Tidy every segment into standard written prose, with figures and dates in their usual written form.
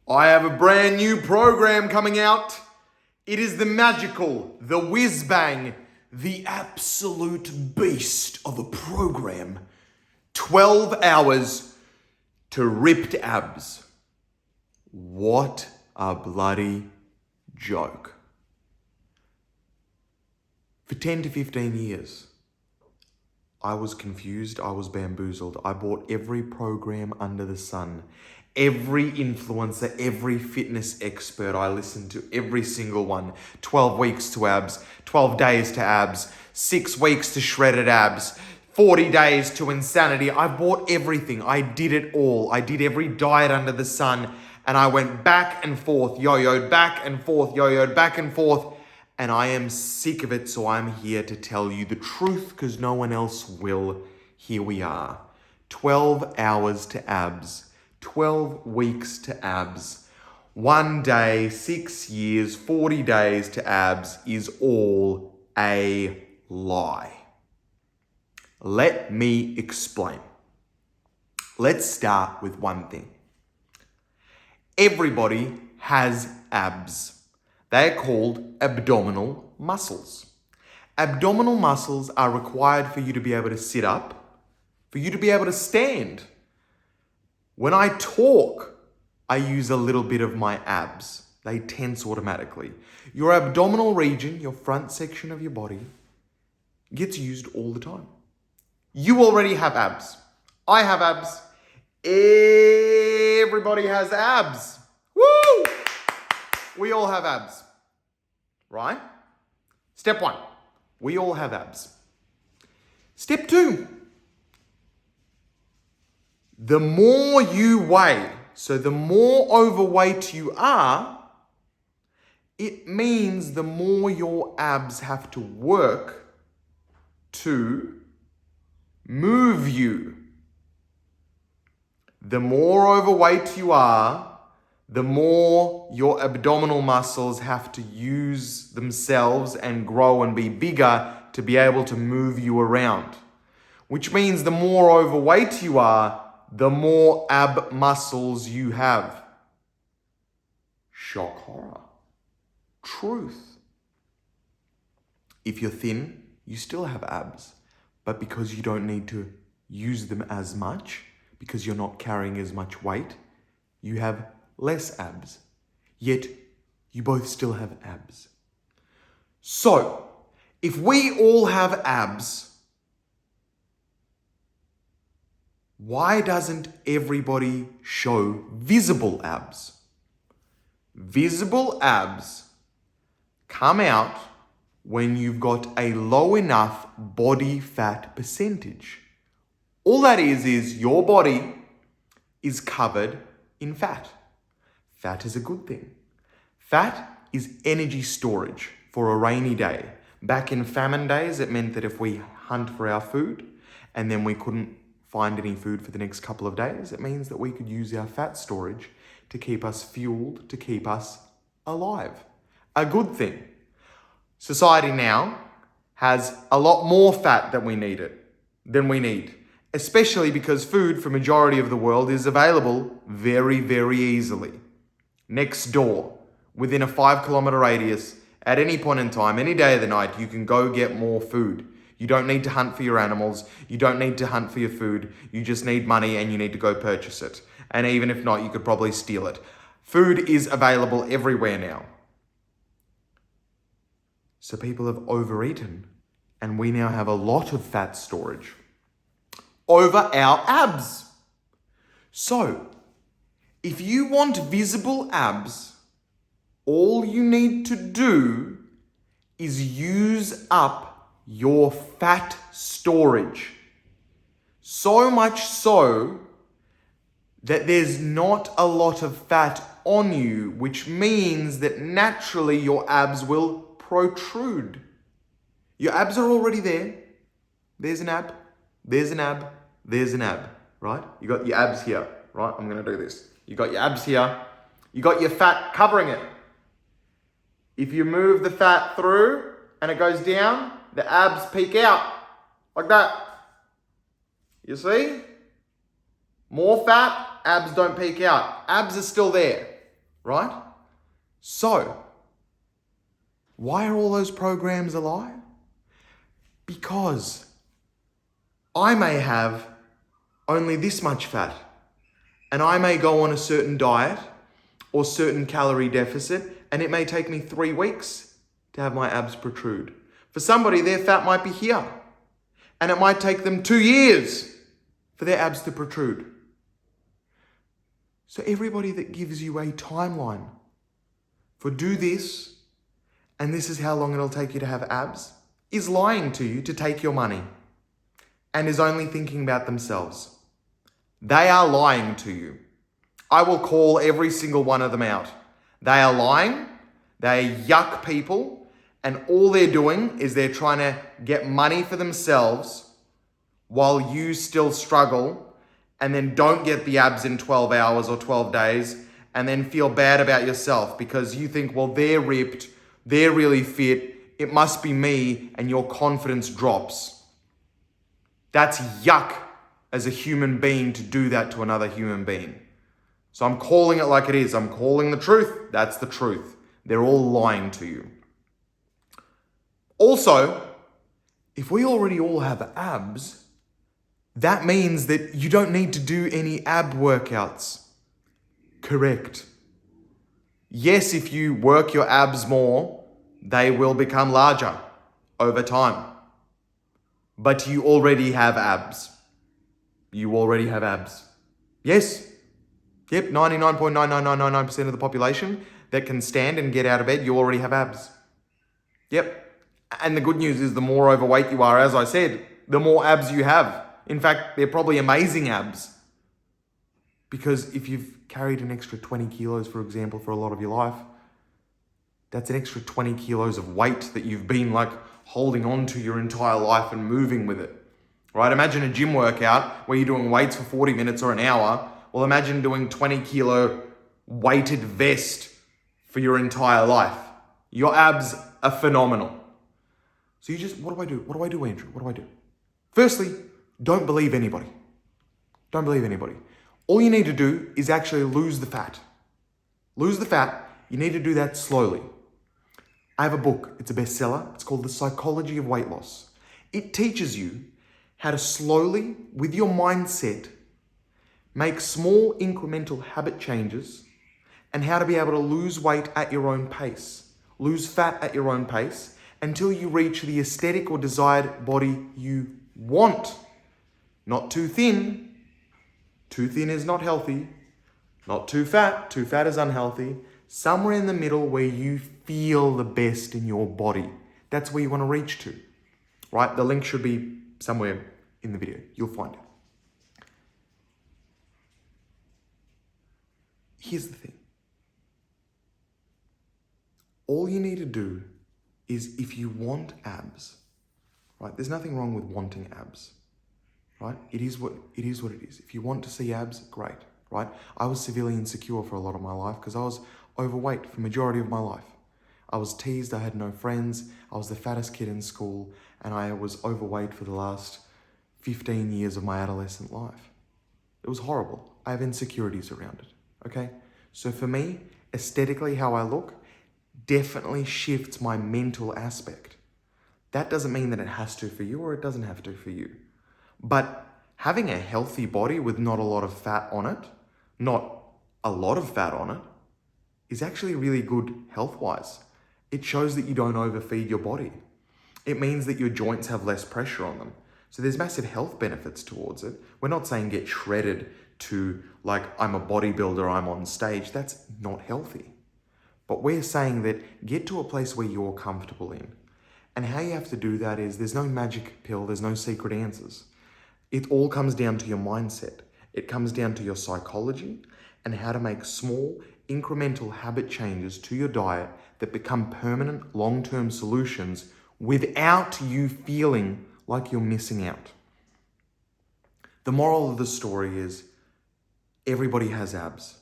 I have a brand new program coming out. It is the magical, the whiz-bang, the absolute beast of a program. 12 hours to ripped abs. What a bloody joke. For 10 to 15 years, I was confused, I was bamboozled. I bought every program under the sun. Every influencer, every fitness expert, I listened to every single one. 12 weeks to abs, 12 days to abs, 6 weeks to shredded abs, 40 days to insanity. I bought everything. I did it all. I did every diet under the sun. And I went back and forth, yo-yoed back and forth, yo-yoed back and forth. And I am sick of it, so I'm here to tell you the truth because no one else will. Here we are. 12 hours to abs. 12 weeks to abs. 1 day, 6 years, 40 days to abs is all a lie. Let me explain. Let's start with one thing. Everybody has abs. They are called abdominal muscles. Abdominal muscles are required for you to be able to sit up, for you to be able to stand. When I talk, I use a little bit of my abs. They tense automatically. Your abdominal region, your front section of your body, gets used all the time. You already have abs. I have abs. Everybody has abs. Woo! We all have abs, right? Step 1, we all have abs. Step 2, the more you weigh, so the more overweight you are, it means the more your abs have to work to move you. The more overweight you are, the more your abdominal muscles have to use themselves and grow and be bigger to be able to move you around. Which means the more overweight you are, the more ab muscles you have. Shock horror. Truth. If you're thin, you still have abs, but because you don't need to use them as much, because you're not carrying as much weight, you have less abs. Yet, you both still have abs. So, if we all have abs, why doesn't everybody show visible abs? Visible abs come out when you've got a low enough body fat percentage. All that is your body is covered in fat. Fat is a good thing. Fat is energy storage for a rainy day. Back in famine days, it meant that if we hunt for our food and then we couldn't find any food for the next couple of days, it means that we could use our fat storage to keep us fueled, to keep us alive. A good thing. Society now has a lot more fat than we need, especially because food for majority of the world is available very, very easily. Next door, within a 5-kilometer radius, at any point in time, any day of the night, you can go get more food. You don't need to hunt for your animals. You don't need to hunt for your food. You just need money and you need to go purchase it. And even if not, you could probably steal it. Food is available everywhere now. So people have overeaten and we now have a lot of fat storage over our abs. So, if you want visible abs, all you need to do is use up your fat storage. So much so that there's not a lot of fat on you, which means that naturally your abs will protrude. Your abs are already there. There's an ab, there's an ab, there's an ab, right? You got your abs here, right? I'm gonna do this. You got your abs here. You got your fat covering it. If you move the fat through and it goes down, the abs peek out like that. You see? More fat, abs don't peek out. Abs are still there. right? So, why are all those programs a lie? Because I may have only this much fat, and I may go on a certain diet or certain calorie deficit, and it may take me 3 weeks to have my abs protrude. For somebody, their fat might be here, and it might take them 2 years for their abs to protrude. So everybody that gives you a timeline for do this, and this is how long it'll take you to have abs, is lying to you to take your money and is only thinking about themselves. They are lying to you. I will call every single one of them out. They are lying. They yuck people. And all they're doing is they're trying to get money for themselves while you still struggle and then don't get the abs in 12 hours or 12 days and then feel bad about yourself because you think, well, they're ripped, they're really fit, it must be me, and your confidence drops. That's yuck as a human being to do that to another human being. So I'm calling it like it is. I'm calling the truth. That's the truth. They're all lying to you. Also, if we already all have abs, that means that you don't need to do any ab workouts. Correct. Yes, if you work your abs more, they will become larger over time. But you already have abs. You already have abs. Yes. Yep, 99.99999% of the population that can stand and get out of bed, you already have abs. Yep. And the good news is the more overweight you are, as I said, the more abs you have. In fact, they're probably amazing abs. Because if you've carried an extra 20 kilos, for example, for a lot of your life, that's an extra 20 kilos of weight that you've been like holding on to your entire life and moving with it. Right? Imagine a gym workout where you're doing weights for 40 minutes or an hour. Well, imagine doing 20 kilo weighted vest for your entire life. Your abs are phenomenal. So you just, what do I do? What do I do, Andrew? What do I do? Firstly, don't believe anybody. Don't believe anybody. All you need to do is actually lose the fat. Lose the fat. You need to do that slowly. I have a book. It's a bestseller. It's called The Psychology of Weight Loss. It teaches you how to slowly, with your mindset, make small incremental habit changes and how to be able to lose weight at your own pace. Lose fat at your own pace until you reach the aesthetic or desired body you want. Not too thin. Too thin is not healthy. Not too fat. Too fat is unhealthy. Somewhere in the middle where you feel the best in your body. That's where you want to reach to. Right? The link should be somewhere in the video. You'll find it. Here's the thing. All you need to do is if you want abs, right? There's nothing wrong with wanting abs, right? It is what it is. If you want to see abs, great, right? I was severely insecure for a lot of my life because I was overweight for the majority of my life. I was teased, I had no friends, I was the fattest kid in school, and I was overweight for the last 15 years of my adolescent life. It was horrible. I have insecurities around it, okay? So for me, aesthetically, how I look definitely shifts my mental aspect. That doesn't mean that it has to for you or it doesn't have to for you. But having a healthy body with not a lot of fat on it, not a lot of fat on it, is actually really good health-wise. It shows that you don't overfeed your body. It means that your joints have less pressure on them. So there's massive health benefits towards it. We're not saying get shredded to like, I'm a bodybuilder, I'm on stage. That's not healthy. But we're saying that get to a place where you're comfortable in. And how you have to do that is there's no magic pill, there's no secret answers. It all comes down to your mindset. It comes down to your psychology and how to make small, incremental habit changes to your diet that become permanent, long-term solutions without you feeling like you're missing out. The moral of the story is everybody has abs.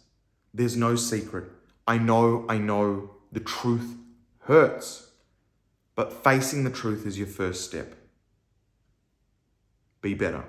There's no secret. I know the truth hurts, but facing the truth is your first step. Be better.